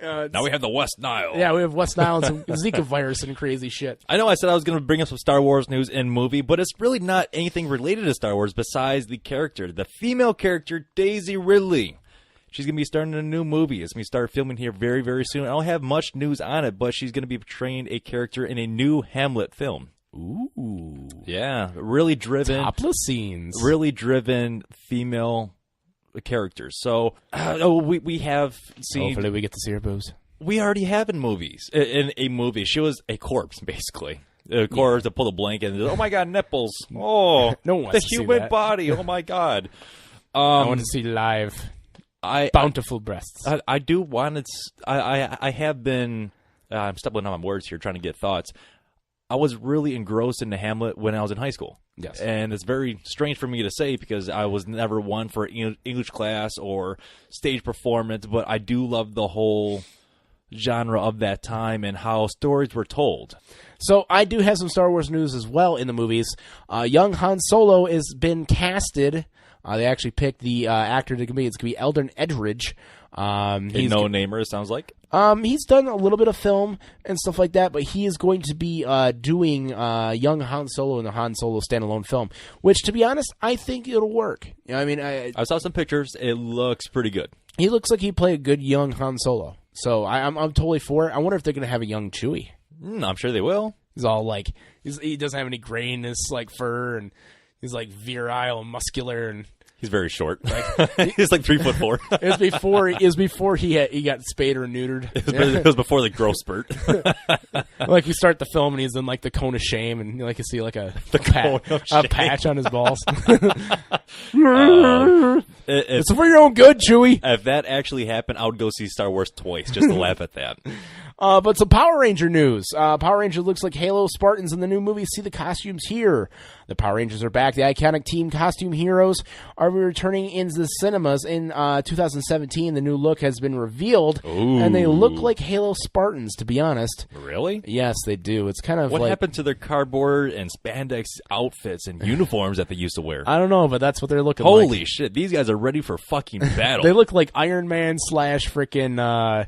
Now we have the West Nile. yeah, we have West Nile and some Zika virus and crazy shit. I know I said I was going to bring up some Star Wars news and movie, but it's really not anything related to Star Wars besides the character, the female character, Daisy Ridley. She's going to be starting a new movie. It's going to start filming here very, very soon. I don't have much news on it, but she's going to be portraying a character in a new Hamlet film. Ooh, Yeah, really driven. topless scenes. Really driven female characters. So we have seen. Hopefully, we get to see her boobs. We already have in movies. In a movie, she was a corpse, basically. A corpse to pull a blanket and oh my god, nipples. Oh, No one wants the to see human that. body. Oh my god. I want to see live, bountiful breasts. I do want to. I have been. I'm stumbling on my words here, trying to get thoughts. I was really engrossed into Hamlet when I was in high school. Yes. And it's very strange for me to say because I was never one for English class or stage performance, but I do love the whole genre of that time and how stories were told. So I do have some Star Wars news as well in the movies. Young Han Solo has been casted. They actually picked the actor to be. It's going to be Eldon Edridge. He's no-namer, it sounds like. He's done a little bit of film and stuff like that, but he is going to be doing young Han Solo in the Han Solo standalone film, which, to be honest, I think it'll work. You know, I mean, I saw some pictures. It looks pretty good. He looks like he'd play a good young Han Solo. So I'm totally for it. I wonder if they're going to have a young Chewie. I'm sure they will. He's all like, he doesn't have any gray in his like fur, and he's like virile and muscular, and he's very short. He's like 3'4". It was before he got spayed or neutered. It was before the growth spurt. Like you start the film and he's in like the cone of shame, and you see like a patch on his balls. It's for your own good, Chewie. If that actually happened, I would go see Star Wars twice just to laugh at that. But some Power Ranger news. Power Ranger looks like Halo Spartans in the new movie. See the costumes here. The Power Rangers are back. The iconic team costume heroes are returning into the cinemas in 2017. The new look has been revealed, and they look like Halo Spartans, to be honest. Really? Yes, they do. It's kind of what like... happened to their cardboard and spandex outfits and uniforms that they used to wear? I don't know, but that's what they're looking like. Holy shit, these guys are ready for fucking battle. They look like Iron Man / frickin'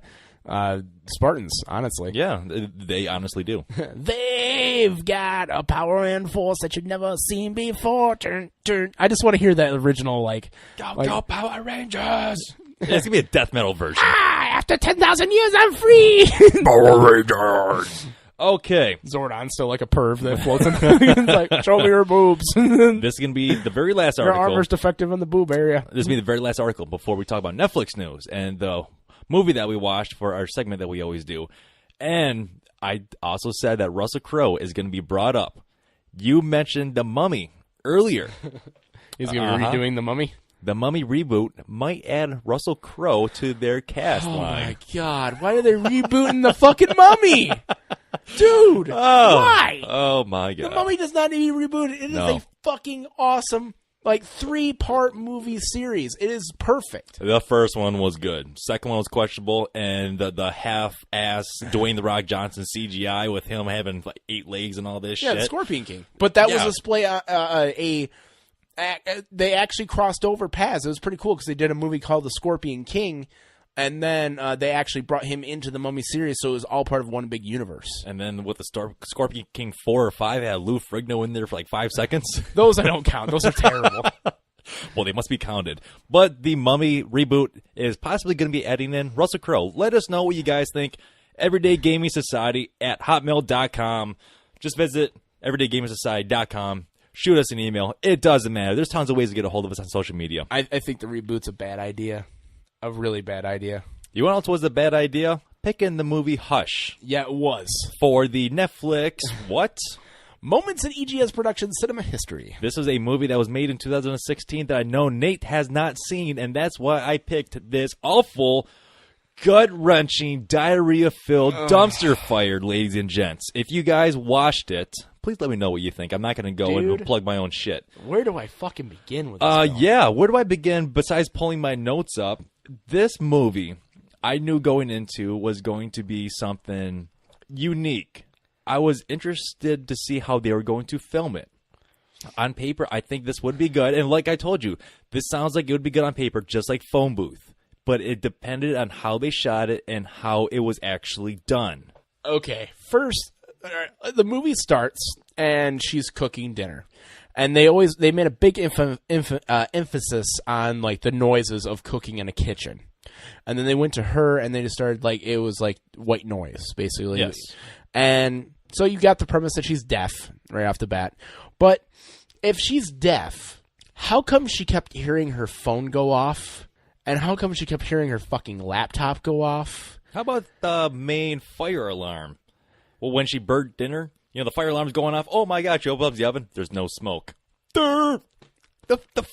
Spartans, honestly. Yeah, they honestly do. They've got a power and force that you've never seen before. Turn, turn. I just want to hear that original, Go Power Rangers! It's going to be a death metal version. After 10,000 years, I'm free! Power Rangers! Okay. Zordon's still like a perv that floats in the... like, show me your boobs. This is going to be the very last Your article. armor's defective in the boob area. This will be the very last article before we talk about Netflix news and the movie that we watched for our segment that we always do. And I also said that Russell Crowe is going to be brought up. You mentioned The Mummy earlier. He's going to be redoing The Mummy? The Mummy reboot might add Russell Crowe to their cast line. Oh, my God. Why are they rebooting the fucking Mummy? Dude, why? Oh, my God. The Mummy does not need to be rebooted. It is a fucking awesome... 3-part movie series. It is perfect. The first one was good. Second one was questionable, and the half-ass Dwayne The Rock Johnson CGI with him having 8 legs and all this shit. Yeah, the Scorpion King. But that was a display. They actually crossed over paths. It was pretty cool because they did a movie called The Scorpion King, and then they actually brought him into the Mummy series, so it was all part of one big universe. And then with the Scorpion King 4 or 5, it had Lou Ferrigno in there for 5 seconds. Those I don't count. Those are terrible. Well, they must be counted. But the Mummy reboot is possibly going to be adding in Russell Crowe. Let us know what you guys think. Everyday Gaming Society at hotmail.com. Just visit everydaygaming.society.com. Shoot us an email. It doesn't matter. There's tons of ways to get a hold of us on social media. I think the reboot's a bad idea. A really bad idea. You know what else was a bad idea? Picking the movie Hush Yeah, it was. for the Netflix what? Moments in EGS Productions cinema history. This was a movie that was made in 2016 that I know Nate has not seen, and that's why I picked this awful, gut-wrenching, diarrhea-filled dumpster fire, ladies and gents. If you guys watched it, please let me know what you think. I'm not going to go and plug my own shit. Where do I fucking begin with this film? Yeah, where do I begin besides pulling my notes up? This movie, I knew going into was going to be something unique. I was interested to see how they were going to film it. On paper, I think this would be good. And like I told you, this sounds like it would be good on paper, just like Phone Booth. But it depended on how they shot it and how it was actually done. Okay, first, the movie starts, and she's cooking dinner. And they made a big emphasis on, like, the noises of cooking in a kitchen. And then they went to her, and they just started, like, it was, like, white noise, basically. Yes. And so you got the premise that she's deaf right off the bat. But if she's deaf, how come she kept hearing her phone go off? And how come she kept hearing her fucking laptop go off? How about the main fire alarm? Well, when she burnt dinner, you know, the fire alarm's going off. Oh, my God, she opens up the oven. There's no smoke. The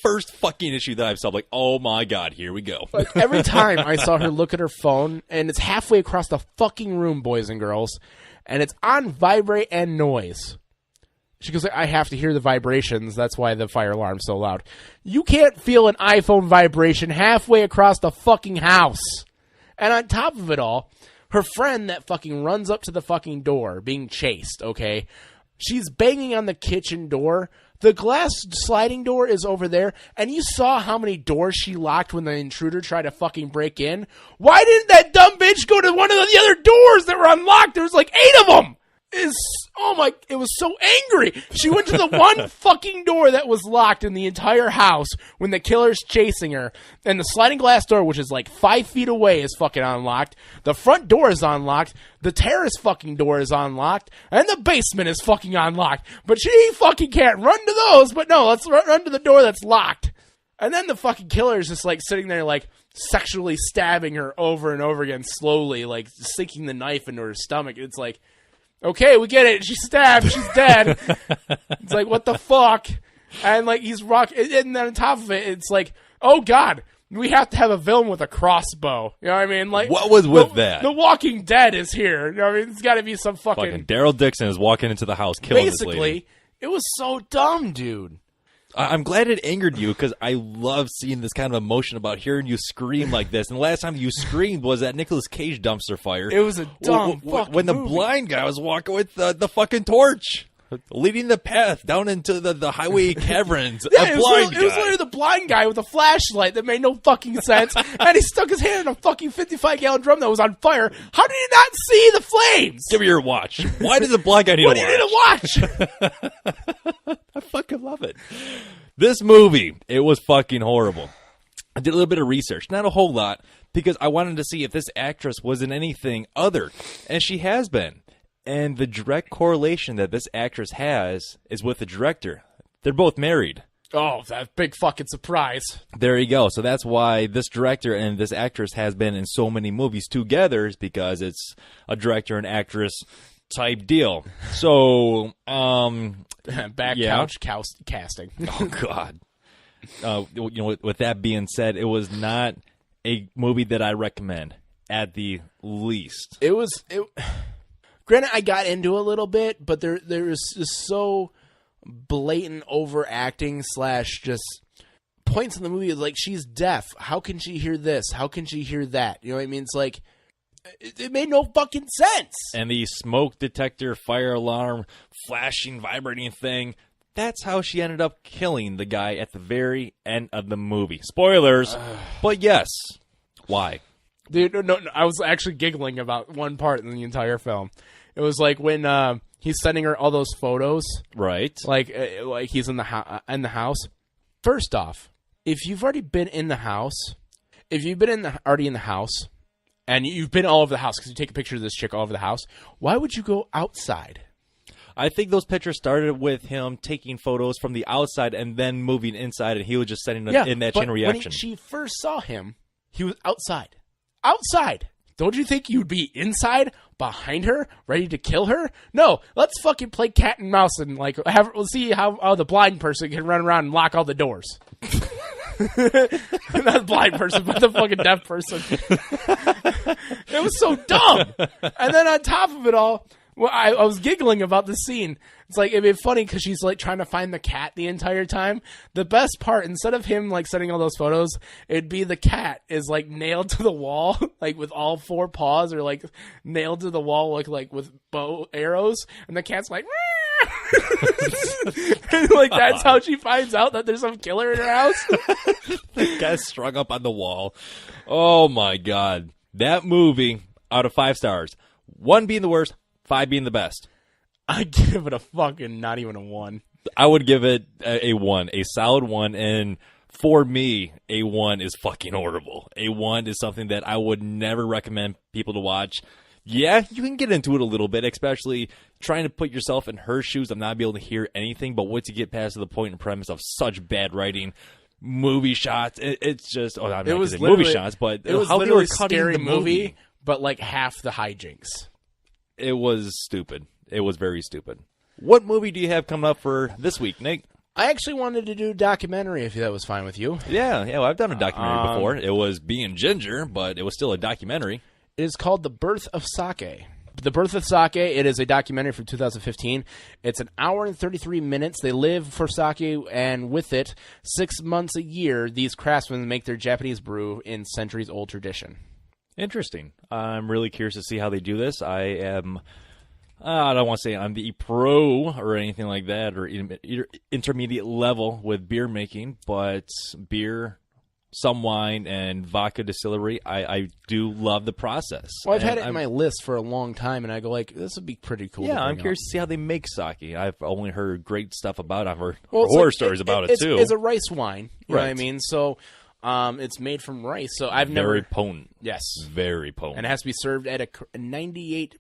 first fucking issue that I saw, like, oh, my God, here we go. Like, every time I saw her look at her phone, and it's halfway across the fucking room, boys and girls, and it's on vibrate and noise. She goes, I have to hear the vibrations. That's why the fire alarm's so loud. You can't feel an iPhone vibration halfway across the fucking house. And on top of it all, her friend that fucking runs up to the fucking door being chased, okay? She's banging on the kitchen door. The glass sliding door is over there, and you saw how many doors she locked when the intruder tried to fucking break in. Why didn't that dumb bitch go to one of the other doors that were unlocked? There was like 8 of them. It was so angry. She went to the one fucking door that was locked in the entire house when the killer's chasing her. And the sliding glass door, which is like 5 feet away, is fucking unlocked. The front door is unlocked. The terrace fucking door is unlocked. And the basement is fucking unlocked. But she fucking can't run to those. But no, let's run to the door that's locked. And then the fucking killer is just like sitting there like sexually stabbing her over and over again slowly, like sinking the knife into her stomach. It's like, okay, we get it. She's stabbed. She's dead. It's like, what the fuck? And, like, he's and then on top of it, it's like, oh, God, we have to have a villain with a crossbow. You know what I mean? Like, what was with that? The Walking Dead is here. You know what I mean? It's got to be some fucking Daryl Dixon is walking into the house killing this lady. Basically, it was so dumb, dude. I'm glad it angered you because I love seeing this kind of emotion about hearing you scream like this. And the last time you screamed was at Nicolas Cage dumpster fire. It was a dumb fucking when the movie. blind guy was walking with the fucking torch, leading the path down into the highway caverns. Yeah, it was literally the blind guy with a flashlight that made no fucking sense, and he stuck his hand in a fucking 55-gallon drum that was on fire. How did he not see the flames? Give me your watch. Why does the blind guy need a watch? What do you need a watch? I fucking love it. This movie, it was fucking horrible. I did a little bit of research, not a whole lot, because I wanted to see if this actress was in anything other, and she has been. And the direct correlation that this actress has is with the director. They're both married. Oh, that big fucking surprise. There you go. So that's why this director and this actress has been in so many movies together, is because it's a director and actress type deal. So, couch casting. Oh, God. With that being said, it was not a movie that I recommend, at the least. Granted, I got into a little bit, but there is just so blatant overacting / just points in the movie like she's deaf. How can she hear this? How can she hear that? You know what I mean? It's like it made no fucking sense. And the smoke detector, fire alarm, flashing, vibrating thing. That's how she ended up killing the guy at the very end of the movie. Spoilers. But yes. Why? Dude, no, I was actually giggling about one part in the entire film. It was like when he's sending her all those photos. Right. Like he's in the house. First off, if you've already been in the house, already in the house, and you've been all over the house because you take a picture of this chick all over the house, why would you go outside? I think those pictures started with him taking photos from the outside and then moving inside, and he was just sending them in that chain reaction. When she first saw him, he was outside. Outside. Don't you think you'd be inside, behind her, ready to kill her? No, let's fucking play cat and mouse and we'll see how the blind person can run around and lock all the doors. Not the blind person, but the fucking deaf person. It was so dumb. And then on top of it all, well, I was giggling about the scene. It's like, it'd be funny because she's like trying to find the cat the entire time. The best part, instead of him like sending all those photos, it'd be the cat is like nailed to the wall, like with all four paws, or like nailed to the wall, like with bow arrows, and the cat's like, and, like that's how she finds out that there's some killer in her house. The guy's strung up on the wall. Oh my god, that movie out of 5 stars, 1 being the worst, 5 being the best. I'd give it a fucking not even a 1. I would give it a 1, a solid 1, and for me, a 1 is fucking horrible. A 1 is something that I would never recommend people to watch. Yeah, you can get into it a little bit, especially trying to put yourself in her shoes and not be able to hear anything, but once you get past the point and premise of such bad writing, movie shots, it's just, I'm not going to say movie shots, but it was how they literally were cutting scary the movie, but like half the hijinks. It was stupid. It was very stupid. What movie do you have coming up for this week, Nate? I actually wanted to do a documentary, if that was fine with you. Yeah, well, I've done a documentary before. It was Being Ginger, but it was still a documentary. It is called The Birth of Sake. The Birth of Sake, it is a documentary from 2015. It's an hour and 33 minutes. They live for sake, and with it, 6 months a year, these craftsmen make their Japanese brew in centuries-old tradition. Interesting. I'm really curious to see how they do this. I don't want to say I'm the pro or anything like that, or intermediate level with beer making, but beer, some wine, and vodka distillery, I do love the process. Well, I've had it in my list for a long time, and I go like, this would be pretty cool. Yeah, to I'm bring curious up. to see how they make sake. I've only heard great stuff about it. I've heard horror stories about it, too. It's a rice wine, you know what I Right. mean? So it's made from rice. So I've Very never... potent. Yes. Very potent. And it has to be served at a 98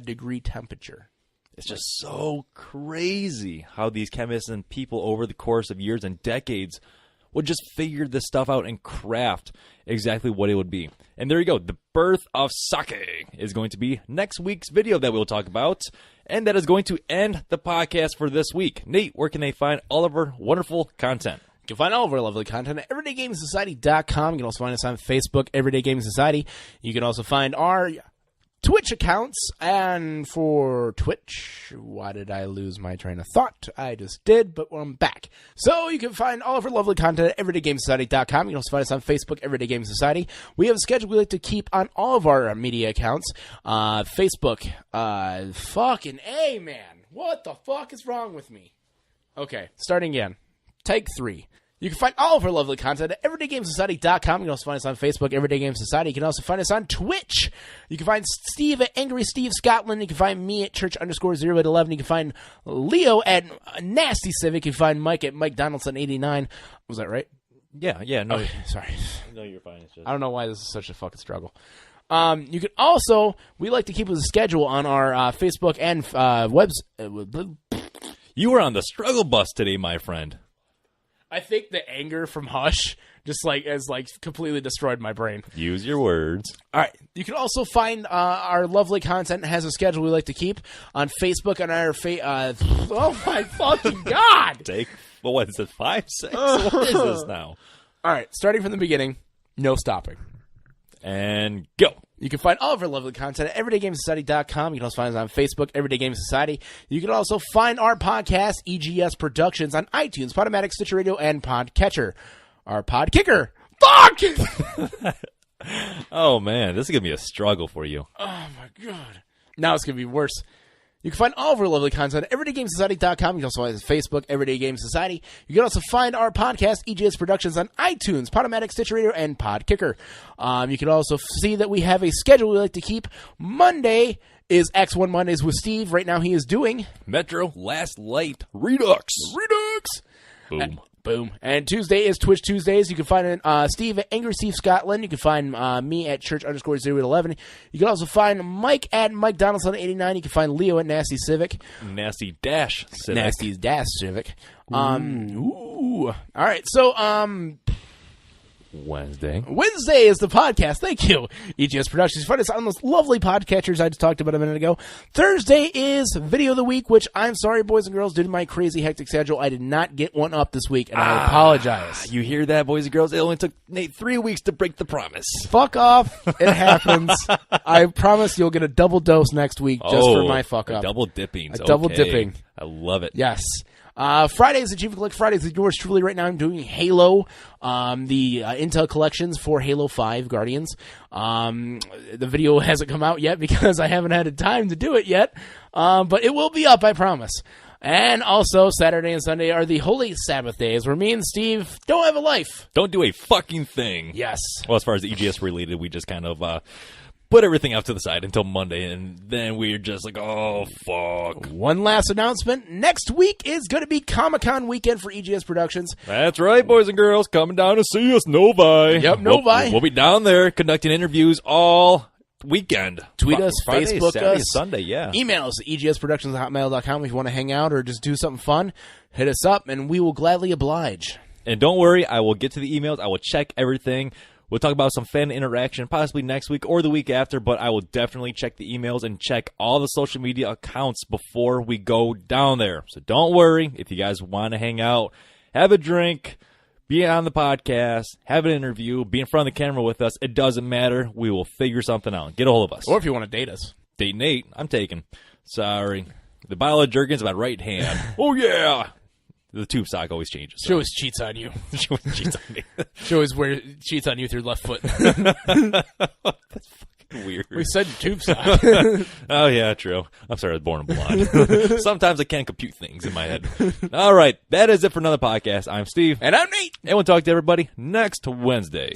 degree temperature. It's just so crazy how these chemists and people over the course of years and decades would just figure this stuff out and craft exactly what it would be. And there you go. The Birth of Sake is going to be next week's video that we'll talk about. And that is going to end the podcast for this week. Nate, where can they find all of our wonderful content? You can find all of our lovely content at everydaygamesociety.com. You can also find us on Facebook, Everyday Gaming Society. You can also find our Twitch accounts, and for Twitch, why did I lose my train of thought? I just did, but I'm back. So you can find all of our lovely content at everydaygamesociety.com. You can also find us on Facebook, Everyday Gaming Society. We have a schedule we like to keep on all of our media accounts. Facebook, fucking A, man. What the fuck is wrong with me? Okay, starting again. Take 3. You can find all of our lovely content at everydaygamesociety.com. You can also find us on Facebook, Everyday Game Society. You can also find us on Twitch. You can find Steve at Angry Steve Scotland. You can find me at Church_0811. You can find Leo at Nasty Civic. You can find Mike at Mike Donaldson89. Was that right? Yeah, no. Okay, sorry. No, you're fine. It's just... I don't know why this is such a fucking struggle. You can also, we like to keep a schedule on our Facebook and You were on the struggle bus today, my friend. I think the anger from Hush just has completely destroyed my brain. Use your words. All right. You can also find our lovely content. It has a schedule we like to keep on Facebook and our oh my fucking God. What is it, 5, 6? What is this now? All right. Starting from the beginning, no stopping. And go. You can find all of our lovely content at everydaygamesociety.com. You can also find us on Facebook, Everyday Game Society. You can also find our podcast, EGS Productions, on iTunes, Podomatic, Stitcher Radio, and Podcatcher. Our Podkicker. Fuck! Oh, man. This is going to be a struggle for you. Oh, my God. Now it's going to be worse. You can find all of our lovely content at everydaygamesociety.com. You can also find us on Facebook, Everyday Game Society. You can also find our podcast, EGS Productions, on iTunes, Podomatic, Stitcher Radio, and Podkicker. You can also see that we have a schedule we like to keep. Monday is X1 Mondays with Steve. Right now he is doing Metro Last Light Redux. Redux. Boom. Boom. And Tuesday is Twitch Tuesdays. You can find Steve at Angry Steve Scotland. You can find me at Church_0811. You can also find Mike at Mike Donaldson89. You can find Leo at Nasty Civic. Nasty-Civic. Nasty-Civic. Ooh. All right. So, Wednesday is the podcast. Thank you, EGS Productions. Find us on those lovely podcatchers I just talked about a minute ago. Thursday is Video of the Week, which I'm sorry, boys and girls, due to my crazy hectic schedule, I did not get one up this week, and I apologize. You hear that, boys and girls? It only took Nate 3 weeks to break the promise. Fuck off. It happens. I promise you'll get a double dose next week just for my fuck up. Double dipping. Double dipping. I love it. Yes. Fridays, Achievement Collect Fridays with yours truly. Right now I'm doing Halo, the Intel collections for Halo 5 Guardians. The video hasn't come out yet because I haven't had the time to do it yet, but it will be up, I promise. And also, Saturday and Sunday are the Holy Sabbath days where me and Steve don't have a life. Don't do a fucking thing. Yes. Well, as far as the EGS related, we just kind of put everything out to the side until Monday, and then we're just like, oh, fuck. One last announcement. Next week is going to be Comic-Con weekend for EGS Productions. That's right, boys and girls. Coming down to see us, Novi. Yep, Novi. We'll be down there conducting interviews all weekend. Tweet us, Friday, Facebook Saturday, us. Sunday, yeah. Email us at egsproductions@hotmail.com if you want to hang out or just do something fun. Hit us up, and we will gladly oblige. And don't worry, I will get to the emails. I will check everything. We'll talk about some fan interaction possibly next week or the week after, but I will definitely check the emails and check all the social media accounts before we go down there. So don't worry. If you guys want to hang out, have a drink, be on the podcast, have an interview, be in front of the camera with us, it doesn't matter. We will figure something out. Get a hold of us. Or if you want to date us. Date Nate, I'm taking. Sorry. The bottle of Jergens in my right hand. Oh, yeah. The tube sock always changes. She always cheats on you. She always cheats on me. She always cheats on you with your left foot. That's fucking weird. We said tube sock. Oh, yeah, true. I'm sorry, I was born blonde. Sometimes I can't compute things in my head. All right, that is it for another podcast. I'm Steve. And I'm Nate. And we'll talk to everybody next Wednesday.